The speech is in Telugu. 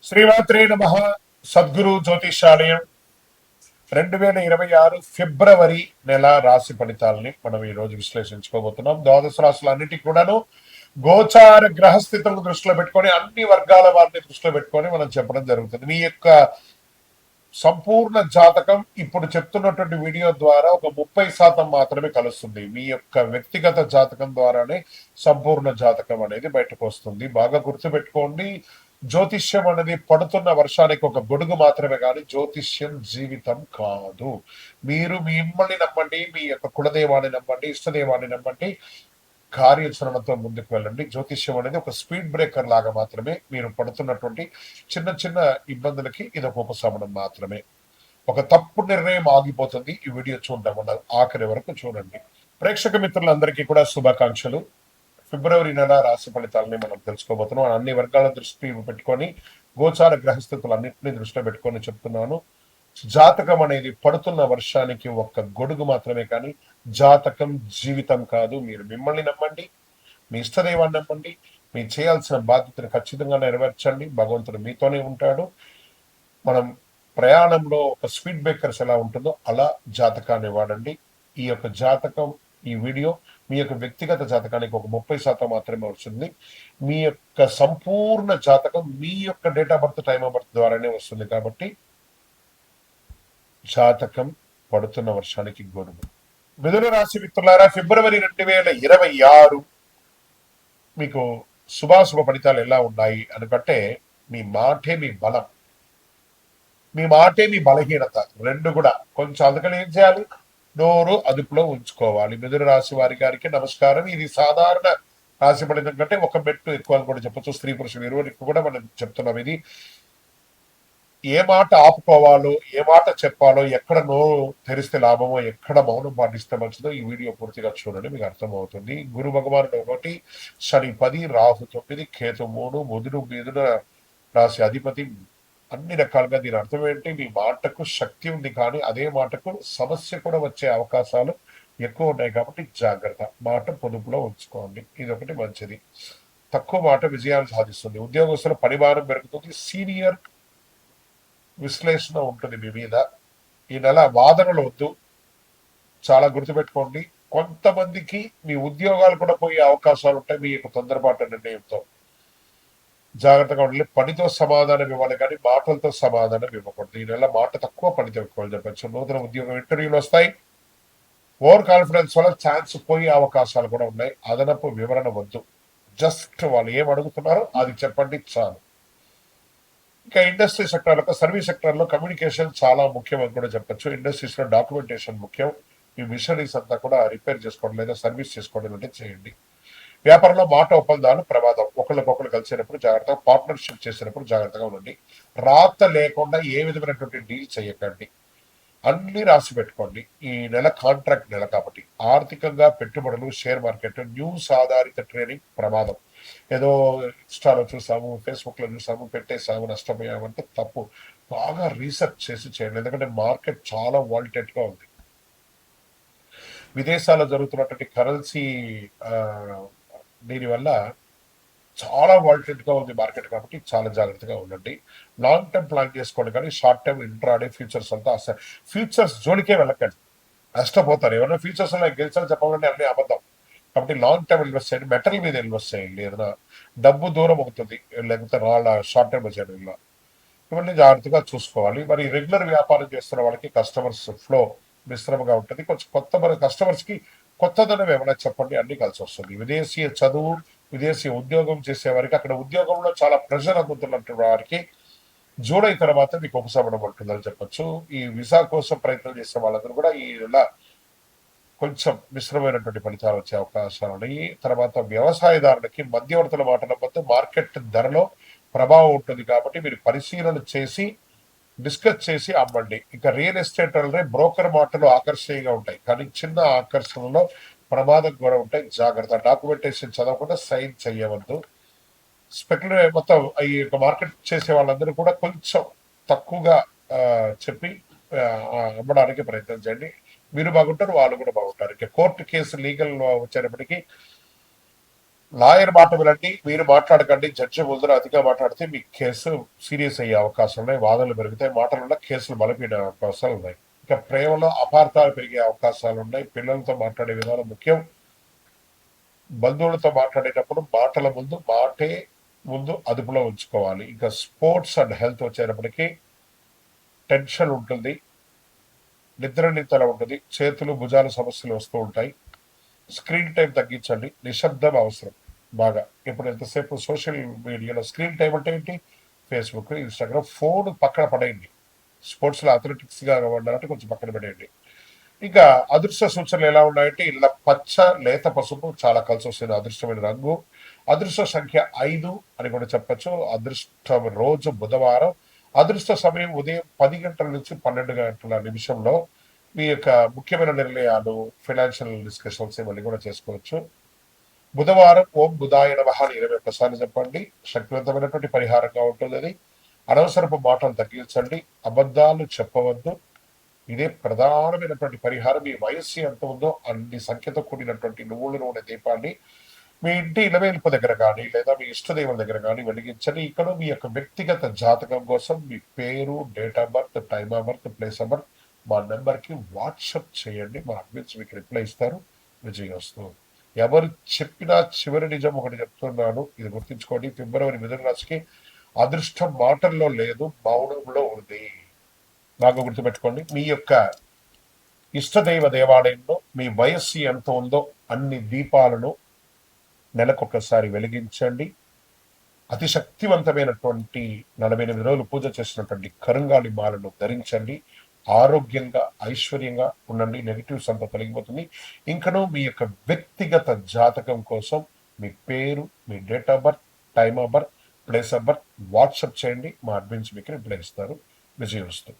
శ్రీమాత్రే నమ. సద్గురు జ్యోతిషాలయం 2026 ఫిబ్రవరి నెల రాశి ఫలితాలని మనం ఈ రోజు విశ్లేషించుకోబోతున్నాం. ద్వాదశ రాశులన్నిటికీ కూడాను గోచార గ్రహస్థితులను దృష్టిలో పెట్టుకొని అన్ని వర్గాల వారిని దృష్టిలో పెట్టుకొని మనం చెప్పడం జరుగుతుంది. మీ యొక్క సంపూర్ణ జాతకం ఇప్పుడు చెప్తున్నటువంటి వీడియో ద్వారా ఒక 30% మాత్రమే కలుస్తుంది. మీ యొక్క వ్యక్తిగత జాతకం ద్వారానే సంపూర్ణ జాతకం అనేది బయటకు వస్తుంది. బాగా గుర్తుపెట్టుకోండి, జ్యోతిష్యం అనేది పడుతున్న వర్షానికి ఒక గొడుగు మాత్రమే కానీ జ్యోతిష్యం జీవితం కాదు. మీరు మిమ్మల్ని నమ్మండి, మీ యొక్క కులదేవాన్ని నమ్మండి, ఇష్టదేవాన్ని నమ్మండి, కార్యాచరణతో ముందుకు వెళ్ళండి. జ్యోతిష్యం అనేది ఒక స్పీడ్ బ్రేకర్ లాగా మాత్రమే. మీరు పడుతున్నటువంటి చిన్న చిన్న ఇబ్బందులకి ఇది ఒక ఉపశమనం మాత్రమే. ఒక తప్పు నిర్ణయం ఆగిపోతుంది. ఈ వీడియో చూడడం వల్ల ఆఖరి వరకు చూడండి. ప్రేక్షక మిత్రులందరికీ కూడా శుభాకాంక్షలు. ఫిబ్రవరి నెల రాశి ఫలితాలని మనం తెలుసుకోబోతున్నాం. అన్ని వర్గాల దృష్టి పెట్టుకొని గోచార గ్రహస్థితులు అన్నింటినీ దృష్టిలో పెట్టుకొని చెప్తున్నాను. జాతకం అనేది పడుతున్న వర్షానికి ఒక్క గొడుగు మాత్రమే కానీ జాతకం జీవితం కాదు. మీరు మిమ్మల్ని నమ్మండి, మీ ఇష్టదైవాన్ని నమ్మండి, మీరు చేయాల్సిన బాధ్యతను ఖచ్చితంగా నెరవేర్చండి. భగవంతుడు మీతోనే ఉంటాడు. మనం ప్రయాణంలో ఒక స్పీడ్ బ్రేకర్స్ ఎలా ఉంటుందో అలా జాతకాన్ని వాడండి. ఈ యొక్క జాతకం, ఈ వీడియో మీ యొక్క వ్యక్తిగత జాతకానికి ఒక 30% మాత్రమే వస్తుంది. మీ యొక్క సంపూర్ణ జాతకం మీ యొక్క date of birth, time of birth ద్వారానే వస్తుంది. కాబట్టి జాతకం పడుతున్న వర్షానికి గొడుగు. మిథున రాశి మిత్రులారా, ఫిబ్రవరి 2026 మీకు శుభాశుభ ఫలితాలు ఎలా ఉన్నాయి అనుకంటే, మీ మాటే మీ బలం, మీ మాటే మీ బలహీనత, రెండు కూడా కొంచెం. అందుకని ఏం చేయాలి? నోరు అదుపులో ఉంచుకోవాలి. మిథున రాశి వారి గారికి నమస్కారం. ఇది సాధారణ రాశి ఫలితం కంటే ఒక మెట్టు ఎక్కువ అని కూడా చెప్పచ్చు. స్త్రీ పురుషులు ఇరువురికి కూడా మనం చెప్తున్నాం. ఇది ఏ మాట ఆపుకోవాలో, ఏ మాట చెప్పాలో, ఎక్కడ నోరు తెరిస్తే లాభమో, ఎక్కడ మౌనం పాటిస్తే మంచిదో ఈ వీడియో పూర్తిగా చూడండి, మీకు అర్థమవుతుంది. గురు భగవానుడు 1, శని 10, రాహు 9, కేతు 3, బుధుడు మిథున రాశి అధిపతి. అన్ని రకాలుగా దీని అర్థం ఏంటి? మీ మాటకు శక్తి ఉంది, కానీ అదే మాటకు సమస్య కూడా వచ్చే అవకాశాలు ఎక్కువ ఉన్నాయి. కాబట్టి జాగ్రత్త, మాట పొదుపులో ఉంచుకోండి. ఇది ఒకటి మంచిది. తక్కువ మాట విజయాన్ని సాధిస్తుంది. ఉద్యోగస్తుల పనిభారం పెరుగుతుంది. సీనియర్ విశ్లేషణ ఉంటుంది మీ మీద. ఈ నెల వాదనలు వద్దు, చాలా గుర్తుపెట్టుకోండి. కొంతమందికి మీ ఉద్యోగాలు కూడా పోయే అవకాశాలు ఉంటాయి మీ యొక్క తొందరపాటు నిర్ణయంతో. జాగ్రత్తగా ఉండాలి. పనితో సమాధానం ఇవ్వాలి కానీ మాటలతో సమాధానం ఇవ్వకూడదు. ఈ నెల మాట తక్కువ, పనితో ఎక్కువ చెప్పచ్చు. నూతన ఉద్యోగం ఇంటర్వ్యూలు వస్తాయి. ఓవర్ కాన్ఫిడెన్స్ వల్ల ఛాన్స్ పోయే అవకాశాలు కూడా ఉన్నాయి. అదనపు వివరణ వద్దు, జస్ట్ వాళ్ళు ఏం అడుగుతున్నారో అది చెప్పండి చాలు. ఇంకా ఇండస్ట్రీ సెక్టార్లో, సర్వీస్ సెక్టార్లో కమ్యూనికేషన్ చాలా ముఖ్యం అని కూడా చెప్పచ్చు. ఇండస్ట్రీస్ లో డాక్యుమెంటేషన్ ముఖ్యం. మీ మిషనరీస్ అంతా కూడా రిపేర్ చేసుకోవడం లేదా సర్వీస్ చేసుకోవడం అంటే చేయండి. వ్యాపారంలో మాట ఒప్పందాలు ప్రమాదం. ఒకరికొకరు కలిసినప్పుడు జాగ్రత్తగా, పార్ట్నర్షిప్ చేసినప్పుడు జాగ్రత్తగా ఉండండి. రాత లేకుండా ఏ విధమైనటువంటి డీల్ చేయకండి. అన్ని రాసి పెట్టుకోండి. ఈ నెల కాంట్రాక్ట్ నెల కాబట్టి ఆర్థికంగా పెట్టుబడులు, షేర్ మార్కెట్, న్యూస్ ఆధారిత ట్రేడింగ్ ప్రమాదం. ఏదో ఇన్స్టాలో చూసాము, ఫేస్బుక్ లో చూసాము, పెట్టేసాము, నష్టపోయామంటే తప్పు. బాగా రీసెర్చ్ చేసి చేయండి. ఎందుకంటే మార్కెట్ చాలా వాల్టెట్ గా ఉంది. విదేశాల్లో జరుగుతున్నటువంటి కరెన్సీ దీనివల్ల చాలా వాల్టెట్ గా ఉంది మార్కెట్. కాబట్టి చాలా జాగ్రత్తగా ఉండండి. లాంగ్ టర్మ్ ప్లాన్ చేసుకోండి, కానీ షార్ట్ టర్మ్ ఇంట్రాడే ఫ్యూచర్స్ అంతా అసలు ఫ్యూచర్స్ జోలికే వెళ్ళకండి, నష్టపోతారు. ఏమైనా ఫ్యూచర్స్ లో గెలిచాలని చెప్పాలంటే అన్ని అబద్ధం. కాబట్టి లాంగ్ టర్మ్ ఇన్వెస్ట్ చేయండి, మెటల్ మీద ఇన్వెస్ట్ చేయండి. ఏదైనా డబ్బు దూరం అవుతుంది, లేకపోతే షార్ట్ టర్మ్ చేయడంలో ఇవన్నీ జాగ్రత్తగా చూసుకోవాలి. మరి రెగ్యులర్ వ్యాపారం చేస్తున్న వాళ్ళకి కస్టమర్స్ ఫ్లో మిశ్రమంగా ఉంటుంది. కొంచెం కొత్త మన కస్టమర్స్ కి కొత్తదనం ఏమైనా చెప్పండి, అన్ని కలిసి వస్తుంది. విదేశీయ చదువు, విదేశీ ఉద్యోగం చేసే వారికి, అక్కడ ఉద్యోగంలో చాలా ప్రెషర్ అందుతున్నట్టు వారికి జూలై తర్వాత మీకు ఉపశమనం ఉంటుందని చెప్పొచ్చు. ఈ వీసా కోసం ప్రయత్నం చేసే వాళ్ళందరూ కూడా ఈ నెల కొంచెం మిశ్రమైనటువంటి ఫలితాలు వచ్చే అవకాశాలు ఉన్నాయి. తర్వాత వ్యవసాయదారులకి మధ్యవర్తుల మాట నమ్మద్దు. మార్కెట్ ధరలో ప్రభావం ఉంటుంది కాబట్టి మీరు పరిశీలన చేసి డిస్కస్ చేసి అమ్మండి. ఇంకా రియల్ ఎస్టేట్ అంటే బ్రోకర్ మాటలు ఆకర్షణీయంగా ఉంటాయి, కానీ చిన్న ఆకర్షణలో ప్రమాదం కూడా ఉంటాయి. జాగ్రత్త. డాక్యుమెంటేషన్ చదవకుండా సైన్ చేయవద్దు. స్పెక్యులేట్ మొత్తం ఈ యొక్క మార్కెట్ చేసే వాళ్ళందరూ కూడా కొంచెం తక్కువగా చెప్పి అమ్మడానికి ప్రయత్నం చేయండి. మీరు బాగుంటారు, వాళ్ళు కూడా బాగుంటారు. ఇక కోర్టు కేసు లీగల్ వచ్చేటప్పటికి లాయర్ మాట వినండి, మీరు మాట్లాడకండి. జడ్జి ముందర అతిగా మాట్లాడితే మీ కేసు సీరియస్ అయ్యే అవకాశాలు ఉన్నాయి, వాదనలు పెరుగుతాయి, మాటల వల్ల కేసులు బలపడే అవకాశాలు ఉన్నాయి. ఇక ప్రేమలో అపార్థాలు పెరిగే అవకాశాలు ఉన్నాయి. పిల్లలతో మాట్లాడే విధానం ముఖ్యం. బంధువులతో మాట్లాడేటప్పుడు మాటల ముందు మాటే ముందు అదుపులో ఉంచుకోవాలి. ఇంకా స్పోర్ట్స్ అండ్ హెల్త్ వచ్చేటప్పటికి టెన్షన్ ఉంటుంది, నిద్రనితల ఉంటుంది, చేతులు భుజాల సమస్యలు వస్తూ ఉంటాయి. స్క్రీన్ టైం తగ్గించండి, నిశ్శబ్దం అవసరం బాగా. ఇప్పుడు ఎంతసేపు సోషల్ మీడియాలో స్క్రీన్ టైం అంటే ఏంటి? ఫేస్బుక్, ఇన్స్టాగ్రామ్, ఫోన్ పక్కన పడేయండి. స్పోర్ట్స్లో అథ్లెటిక్స్గా ఉండాలంటే కొంచెం పక్కన పడేయండి. ఇంకా అదృష్ట సూచనలు ఎలా ఉన్నాయంటే ఇలా పచ్చ లేత పసుపు చాలా కలిసి వస్తుంది, అదృష్టమైన రంగు. అదృష్ట సంఖ్య 5 అని కూడా చెప్పచ్చు. అదృష్టం రోజు బుధవారం. అదృష్ట సమయం ఉదయం 10 గంటల నుంచి 12 గంటల నిమిషంలో. మీ యొక్క ముఖ్యమైన నిర్ణయాలు, ఫైనాన్షియల్ డిస్కషన్స్ ఇవన్నీ కూడా చేసుకోవచ్చు. బుధవారం ఓం బుధాయ నమః అని 21 సార్లు చెప్పండి. శక్తివంతమైనటువంటి పరిహారంగా ఉంటుంది అది. అనవసరపు మాటలు తగ్గించండి, అబద్ధాలు చెప్పవద్దు. ఇదే ప్రధానమైనటువంటి పరిహారం. మీ వయస్సు ఎంత ఉందో అన్ని సంఖ్యతో కూడినటువంటి నువ్వుల నూనె దీపాన్ని మీ ఇంటి ఇలవేల్పు దగ్గర కానీ లేదా మీ ఇష్టదేవుల దగ్గర కానీ వెలిగించండి. ఇక్కడ మీ యొక్క వ్యక్తిగత జాతకం కోసం మీ పేరు, date of birth, time of birth, place of birth మా నెంబర్కి వాట్సప్ చేయండి. మా అడ్మిన్స్ మీకు రిప్లై ఇస్తారు. విజయోస్తు. ఎవరు చెప్పినా చివరి నిజం ఒకటి చెప్తున్నాను, ఇది గుర్తుంచుకోండి. ఫిబ్రవరి మిథున రాశికి అదృష్టం మాటల్లో లేదు, మౌనంలో ఉంది. బాగా గుర్తుపెట్టుకోండి. మీ యొక్క ఇష్టదైవ దేవాలయంలో మీ వయస్సు ఎంత ఉందో అన్ని దీపాలను నెలకొకసారి వెలిగించండి. అతి శక్తివంతమైనటువంటి 48 రోజులు పూజ చేసినటువంటి కరుంగాలి మాలను ధరించండి. ఆరోగ్యంగా, ఐశ్వర్యంగా ఉండండి. నెగిటివ్స్ అంతా తొలగిపోతుంది. ఇంకనూ మీ యొక్క వ్యక్తిగత జాతకం కోసం మీ పేరు, మీ date of birth, time of birth, place of birth WhatsApp చేయండి. మా అడ్మిన్స్ మీకు రిప్లై ఇస్తారు. విజయోస్తు.